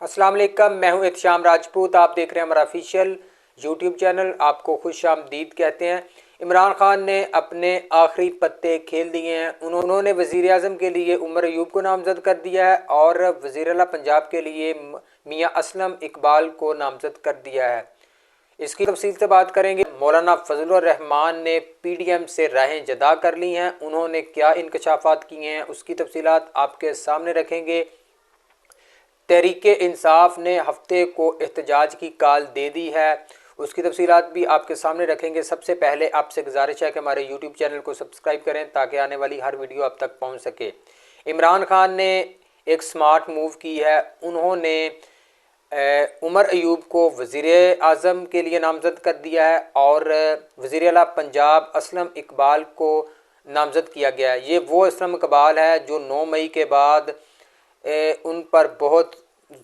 अस्सलाम वालेकुम, मैं हूं इत्शाम राजपूत। आप देख रहे हैं हमारा ऑफिशियल यूट्यूब चैनल। आपको खुश आमदीद कहते हैं। इमरान खान ने अपने आखिरी पत्ते खेल दिए हैं। उन्होंने वज़ीर आज़म के लिए उमर अयूब को नामज़द कर दिया है और वज़ीर आला पंजाब के लिए मियां असलम इकबाल को नामज़द कर दिया है। इसकी तफसील से बात करेंगे। मौलाना फजलुर रहमान ने पीडीएम से राहें जदा कर ली हैं। उन्होंने क्या इंकशाफात किए हैं उसकी तफसीलात आपके सामने रखेंगे। तहरीके इंसाफ ने हफ्ते को एहतजाज की कॉल दे दी है, उसकी तफसीलात भी आपके सामने रखेंगे। सबसे पहले आपसे गुजारिश है कि हमारे यूट्यूब चैनल को सब्सक्राइब करें ताकि आने वाली हर वीडियो आप तक पहुंच सके। इमरान खान ने एक स्मार्ट मूव की है। उन्होंने उमर अयूब को वज़ीर आज़म के लिए नामज़द कर दिया है और वज़ीर आला पंजाब असलम इकबाल को नामज़द किया गया है। ये वो असलम इकबाल है जो 9 मई के बाद उन पर बहुत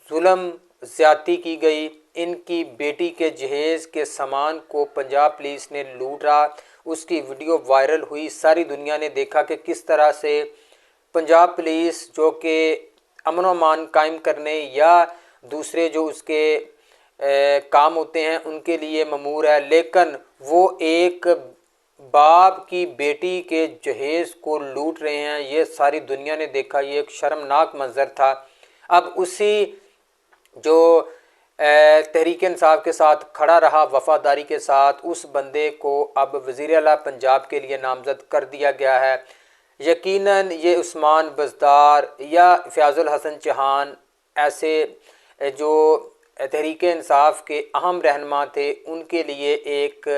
जुल्म ज़्यादती की गई। इनकी बेटी के जहेज़ के सामान को पंजाब पुलिस ने लूटा। उसकी वीडियो वायरल हुई, सारी दुनिया ने देखा कि किस तरह से पंजाब पुलिस जो कि अमन व अमान कायम करने या दूसरे जो उसके काम होते हैं उनके लिए ममूर है, लेकिन वो एक बाप की बेटी के जहेज़ को लूट रहे हैं। ये सारी दुनिया ने देखा, ये एक शर्मनाक मंजर था। अब उसी जो तहरीक इंसाफ के साथ खड़ा रहा वफादारी के साथ, उस बंदे को अब वज़ीर आला पंजाब के लिए नामज़द कर दिया गया है। यकीनन ये उस्मान बज़दार या फ़याज़ुल हसन चौहान ऐसे जो तहरीक इंसाफ के अहम रहनुमा थे उनके लिए एक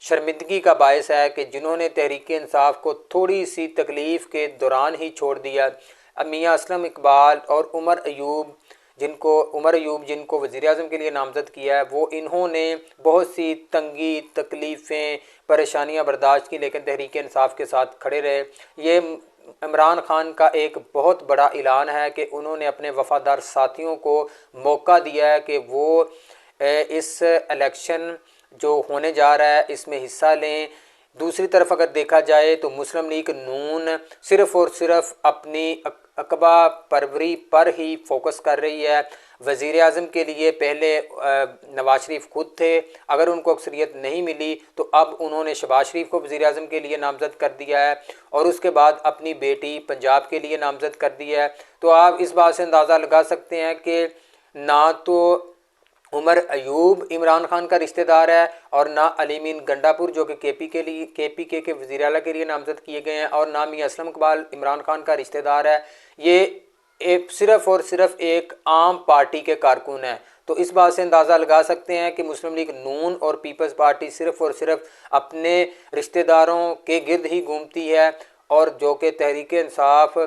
शर्मिंदगी का बायस है कि जिन्होंने तहरीक इंसाफ को थोड़ी सी तकलीफ़ के दौरान ही छोड़ दिया। अब मियां असलम इकबाल और उमर अयूब जिनको वज़ीर आज़म के लिए नामज़द किया है, वो इन्होंने बहुत सी तंगी तकलीफ़ें परेशानियां बर्दाश्त की, लेकिन तहरीक इंसाफ के साथ खड़े रहे। ये इमरान खान का एक बहुत बड़ा ऐलान है कि उन्होंने अपने वफ़ादार साथियों को मौका दिया है कि वो इस इलेक्शन जो होने जा रहा है इसमें हिस्सा लें। दूसरी तरफ अगर देखा जाए तो मुस्लिम लीग नून सिर्फ़ और सिर्फ अपनी अकबा परवरी पर ही फोकस कर रही है। वज़ीर आज़म के लिए पहले नवाज शरीफ खुद थे, अगर उनको अक्सरियत नहीं मिली तो अब उन्होंने शहबाज शरीफ को वज़ीर आज़म के लिए नामज़द कर दिया है और उसके बाद अपनी बेटी पंजाब के लिए नामज़द कर दिया है। तो आप इस बात से अंदाज़ा लगा सकते हैं कि ना तो उमर अयूब इमरान खान का रिश्तेदार है और ना अलीमीन गंडापुर जो कि केपीके के वज़ीर आला के लिए नामज़द किए गए हैं, और ना मियां असलम इकबाल इमरान खान का रिश्तेदार है। ये सिर्फ़ और सिर्फ एक आम पार्टी के कारकुन हैं। तो इस बात से अंदाज़ा लगा सकते हैं कि मुस्लिम लीग नून और पीपल्स पार्टी सिर्फ़ और सिर्फ अपने रिश्तेदारों के गिर्द ही घूमती है, और जो कि तहरीक इंसाफ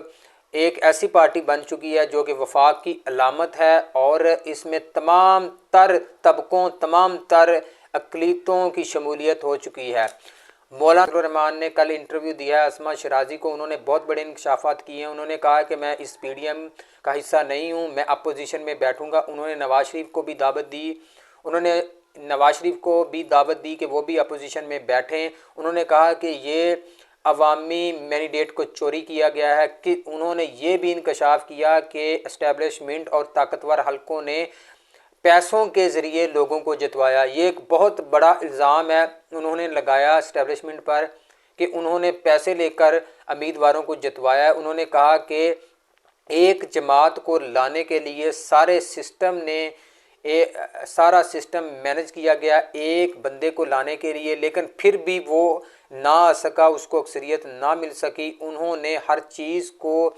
एक ऐसी पार्टी बन चुकी है जो कि वफाक की अलामत है और इसमें तमाम तर तबकों तमाम तर अक़लीतों की शमूलियत हो चुकी है। मौलाना रहमान ने कल इंटरव्यू दिया है असमा शराजी को। उन्होंने बहुत बड़े इंकशाफात किए हैं। उन्होंने कहा कि मैं इस पीडीएम का हिस्सा नहीं हूँ, मैं अपोजिशन में बैठूँगा। उन्होंने नवाज शरीफ को भी दावत दी, उन्होंने नवाज शरीफ को भी दावत दी कि वो भी अपोजिशन में बैठें। उन्होंने कहा कि ये अवामी मैंडेट को चोरी किया गया है। कि उन्होंने ये भी इंकशाफ किया कि इस्टेब्लिशमेंट और ताकतवर हलकों ने पैसों के ज़रिए लोगों को जितवाया। ये एक बहुत बड़ा इल्ज़ाम है उन्होंने लगाया इस्टेब्लिशमेंट पर कि उन्होंने पैसे लेकर उम्मीदवारों को जितवाया। उन्होंने कहा कि एक जमात को लाने के लिए सारा सिस्टम मैनेज किया गया एक बंदे को लाने के लिए, लेकिन फिर भी वो ना आ सका, उसको अक्सरियत ना मिल सकी। उन्होंने हर चीज़ को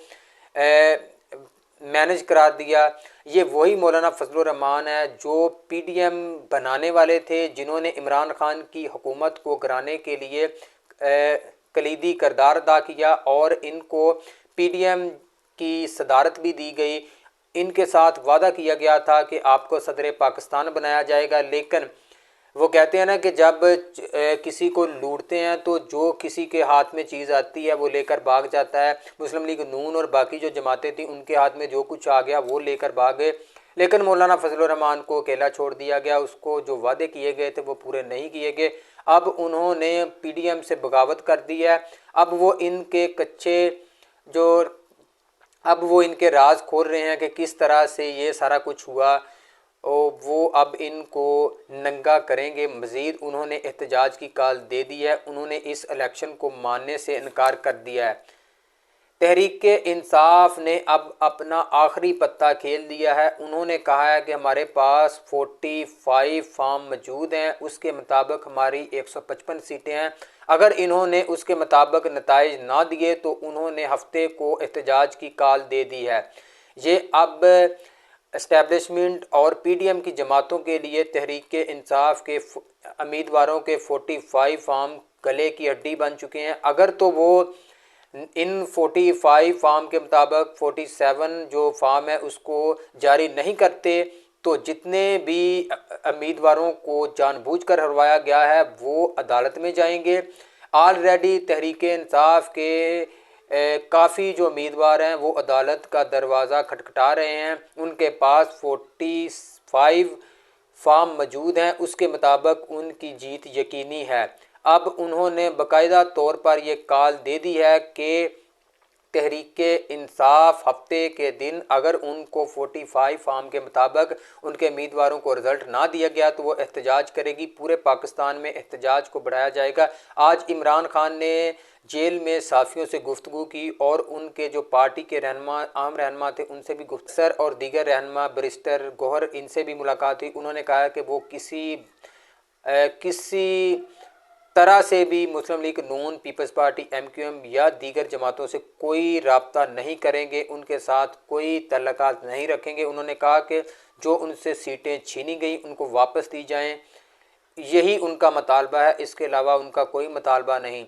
मैनेज करा दिया। ये वही मौलाना फजलुर रहमान है जो पीडीएम बनाने वाले थे, जिन्होंने इमरान खान की हुकूमत को गिराने के लिए कलीदी किरदार अदा किया और इनको पीडीएम की सदारत भी दी गई। इनके साथ वादा किया गया था कि आपको सदर पाकिस्तान बनाया जाएगा, लेकिन वो कहते हैं ना कि जब किसी को लूटते हैं तो जो किसी के हाथ में चीज़ आती है वो लेकर भाग जाता है। मुस्लिम लीग नून और बाकी जो जमातें थी उनके हाथ में जो कुछ आ गया वो लेकर भागे, लेकिन मौलाना फजलुर रहमान को अकेला छोड़ दिया गया। उसको जो वादे किए गए थे वो पूरे नहीं किए गए। अब उन्होंने पीडीएम से बगावत कर दी है। अब वो इनके कच्चे जो अब वो इनके राज खोल रहे हैं कि किस तरह से ये सारा कुछ हुआ और वो अब इनको नंगा करेंगे। मज़ीद उन्होंने एहतजाज की कॉल दे दी है, उन्होंने इस इलेक्शन को मानने से इनकार कर दिया है। तहरीक इंसाफ ने अब अपना आखिरी पत्ता खेल दिया है। उन्होंने कहा है कि हमारे पास 45 फार्म मौजूद हैं, उसके मुताबिक हमारी 155 सीटें हैं। अगर इन्होंने उसके मुताबिक नताइज ना दिए तो उन्होंने हफ्ते को एहतजाज की कॉल दे दी है। ये अब इस्टेब्लिशमेंट और पीडीएम की जमातों के लिए तहरीक इंसाफ के उम्मीदवारों के 45 फार्म गले की हड्डी बन चुके हैं। अगर तो वो इन 45 फार्म के मुताबिक 47 जो फार्म है उसको जारी नहीं करते तो जितने भी उम्मीदवारों को जानबूझकर हरवाया गया है वो अदालत में जाएंगे। ऑलरेडी तहरीक इंसाफ के काफ़ी जो उम्मीदवार हैं वो अदालत का दरवाज़ा खटखटा रहे हैं। उनके पास 45 फार्म मौजूद हैं, उसके मुताबिक उनकी जीत यकीनी है। अब उन्होंने बाकायदा तौर पर यह कॉल दे दी है कि तहरीक इंसाफ हफ्ते के दिन अगर उनको 45 फार्म के मुताबिक उनके उम्मीदवारों को रिज़ल्ट ना दिया गया तो वो एहतजाज करेगी। पूरे पाकिस्तान में एहतजाज को बढ़ाया जाएगा। आज इमरान खान ने जेल में साफ़ियों से गुफ्तगू की और उनके जो पार्टी के रहनुमा आम रहनुमा थे उनसे भी सर और दीगर रहनुमा बैरिस्टर गौहर इनसे भी मुलाकात हुई। उन्होंने कहा कि वो किसी तरह से भी मुस्लिम लीग नून, पीपल्स पार्टी, एमक्यूएम या दीगर जमातों से कोई राब्ता नहीं करेंगे, उनके साथ कोई तल्लुकात नहीं रखेंगे। उन्होंने कहा कि जो उनसे सीटें छीनी गई उनको वापस दी जाएं, यही उनका मुतालबा है, इसके अलावा उनका कोई मुतालबा नहीं।